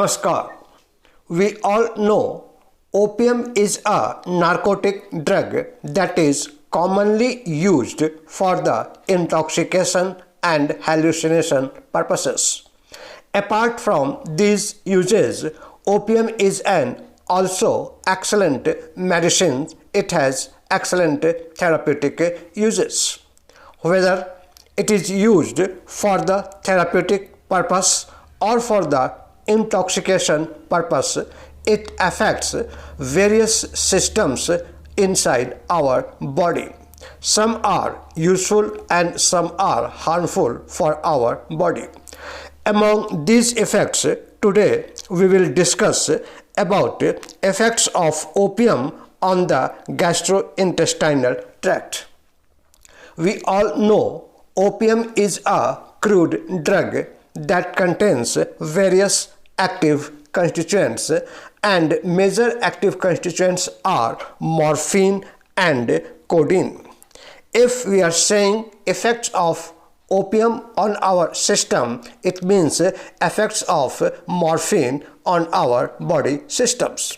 Namaskar. We all know opium is a narcotic drug that is commonly used for the intoxication and hallucination purposes. Apart from these uses, opium is an also excellent medicine. It has excellent therapeutic uses. Whether it is used for the therapeutic purpose or for the intoxication purpose, it affects various systems inside our body. Some are useful and some are harmful for our body. Among these effects, today we will discuss about effects of opium on the gastrointestinal tract. We all know opium is a crude drug that contains various active constituents, and major active constituents are morphine and codeine. If we are saying effects of opium on our system, it means effects of morphine on our body systems.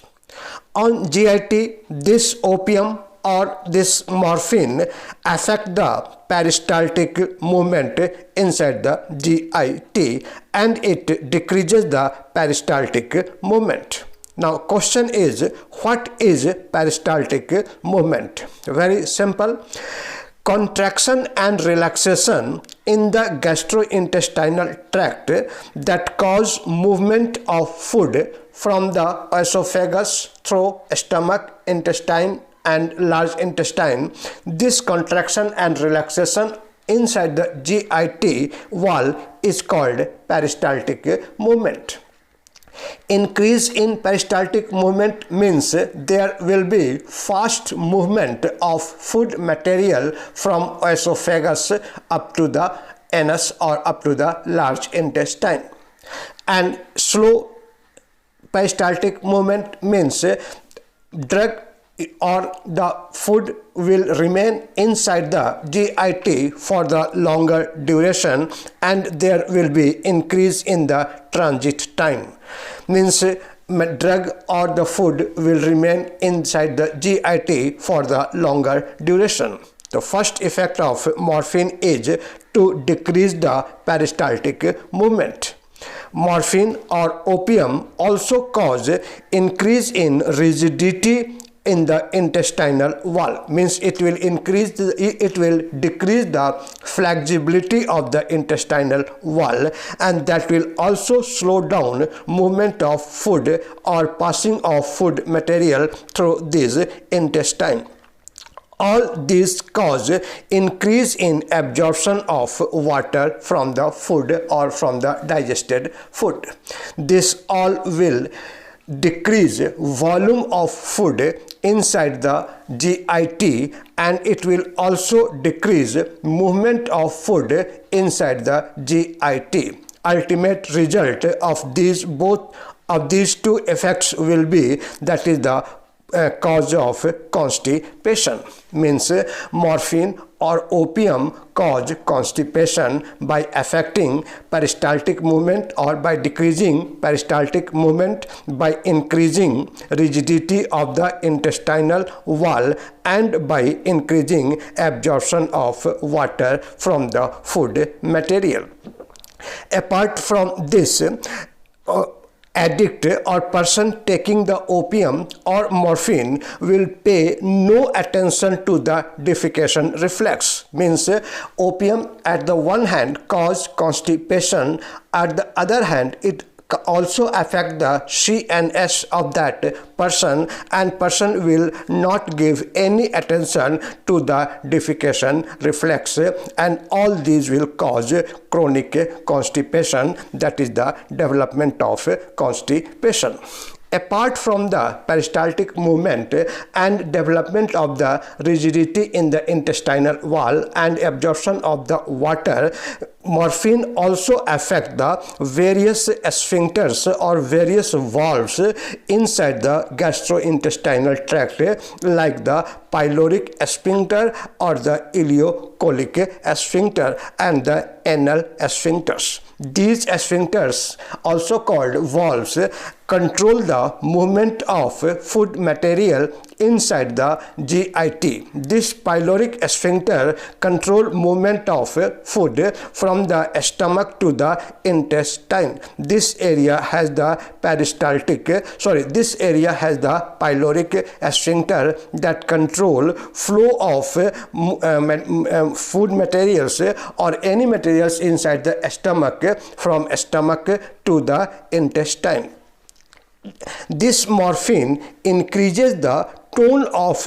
On GIT, this opium or this morphine affect the peristaltic movement inside the GIT and it decreases the peristaltic movement. Now question is, what is peristaltic movement? Very simple. Contraction and relaxation in the gastrointestinal tract that cause movement of food from the esophagus through stomach, intestine and large intestine. This contraction and relaxation inside the GIT wall is called peristaltic movement. Increase in peristaltic movement means there will be fast movement of food material from esophagus up to the anus or up to the large intestine, and slow peristaltic movement means drug or the food will remain inside the GIT for the longer duration and there will be increase in the transit time. Means drug or the food will remain inside the GIT for the longer duration. The first effect of morphine is to decrease the peristaltic movement. Morphine or opium also cause increase in rigidity in the intestinal wall, means it will decrease the flexibility of the intestinal wall, and that will also slow down movement of food or passing of food material through this intestine. All these cause increase in absorption of water from the food or from the digested food. This all will decrease volume of food inside the GIT and it will also decrease movement of food inside the GIT. Ultimate result of both of these two effects will be that is the cause of constipation. Means morphine or opium cause constipation by affecting peristaltic movement or by decreasing peristaltic movement, by increasing rigidity of the intestinal wall and by increasing absorption of water from the food material. Apart from this, addict or person taking the opium or morphine will pay no attention to the defecation reflex. Means opium at the one hand cause constipation, at the other hand it also affect the CNS of that person and person will not give any attention to the defecation reflex, and all these will cause chronic constipation, that is the development of constipation. Apart from the peristaltic movement and development of the rigidity in the intestinal wall and absorption of the water, morphine also affect the various sphincters or various valves inside the gastrointestinal tract, like the pyloric sphincter or the ileocholic sphincter and the anal sphincters. These sphincters, also called valves, control the movement of food material inside the GIT. This pyloric sphincter control movement of food from the stomach to the intestine. This area has the this area has the pyloric sphincter that control flow of food materials or any materials inside the stomach from stomach to the intestine. This morphine increases the tone of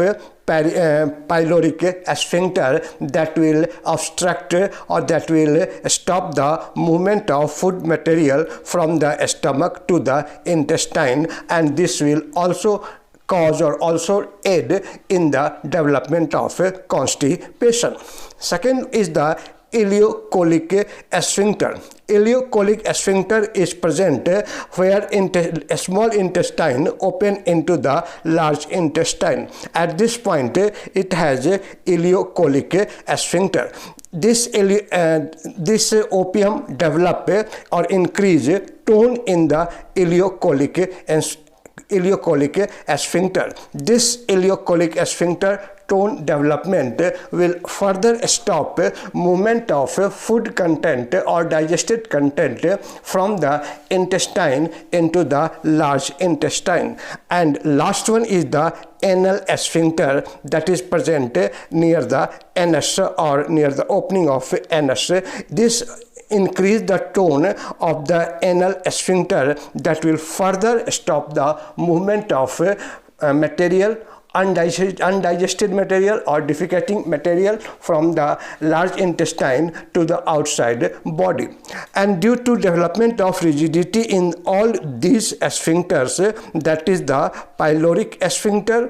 pyloric sphincter that will obstruct or that will stop the movement of food material from the stomach to the intestine, and this will also cause or also aid in the development of constipation. Second is the ileocholic sphincter. Ileocholic sphincter is present where a small intestine open into the large intestine. At this point, it has ileocholic sphincter. This opium develop or increase tone in the ileocholic sphincter. This ileocholic sphincter tone development will further stop movement of food content or digested content from the intestine into the large intestine. And last one is the anal sphincter that is present near the anus or near the opening of anus. This increase the tone of the anal sphincter that will further stop the movement of material, undigested material or defecating material from the large intestine to the outside body. And due to development of rigidity in all these sphincters, that is the pyloric sphincter,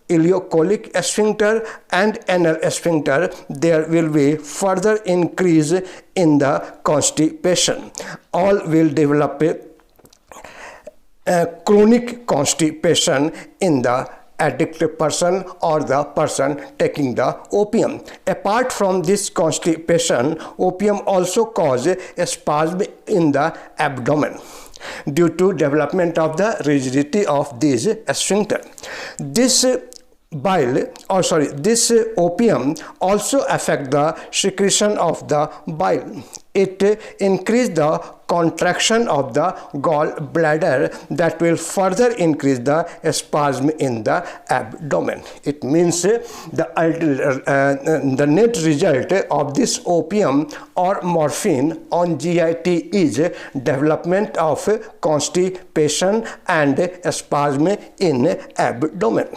ileocholic sphincter and anal sphincter, there will be further increase in the constipation. All will develop chronic constipation in the addicted person or the person taking the opium. Apart from this constipation, opium also causes a spasm in the abdomen due to development of the rigidity of these sphincter. This opium also affect the secretion of the bile. It increase the contraction of the gallbladder that will further increase the spasm in the abdomen. It means the net result of this opium or morphine on GIT is development of constipation and spasm in abdomen.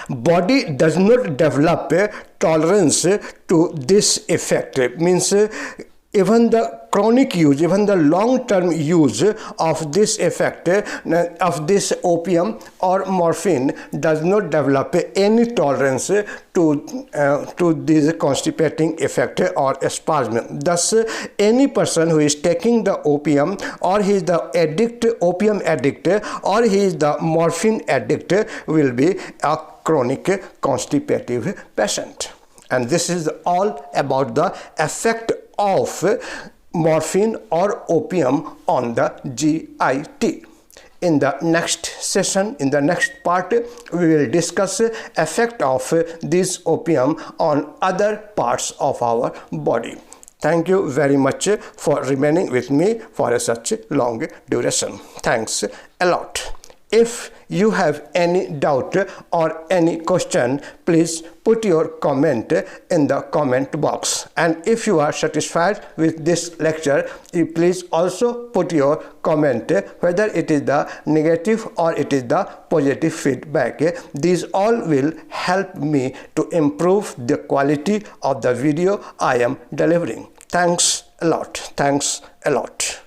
Body does not develop tolerance to this effect. Means even the chronic use, even the long-term use of this effect of this opium or morphine does not develop any tolerance to this constipating effect or spasm. Thus, any person who is taking the opium, or he is the opium addict, or he is the morphine addict, will be a chronic constipative patient. And this is all about the effect of morphine or opium on the GIT. In the next session, in the next part, we will discuss effect of this opium on other parts of our body. Thank you very much for remaining with me for such long duration. Thanks a lot. If you have any doubt or any question, please put your comment in the comment box. And if you are satisfied with this lecture, you please also put your comment whether it is the negative or it is the positive feedback. These all will help me to improve the quality of the video I am delivering. Thanks a lot. Thanks a lot.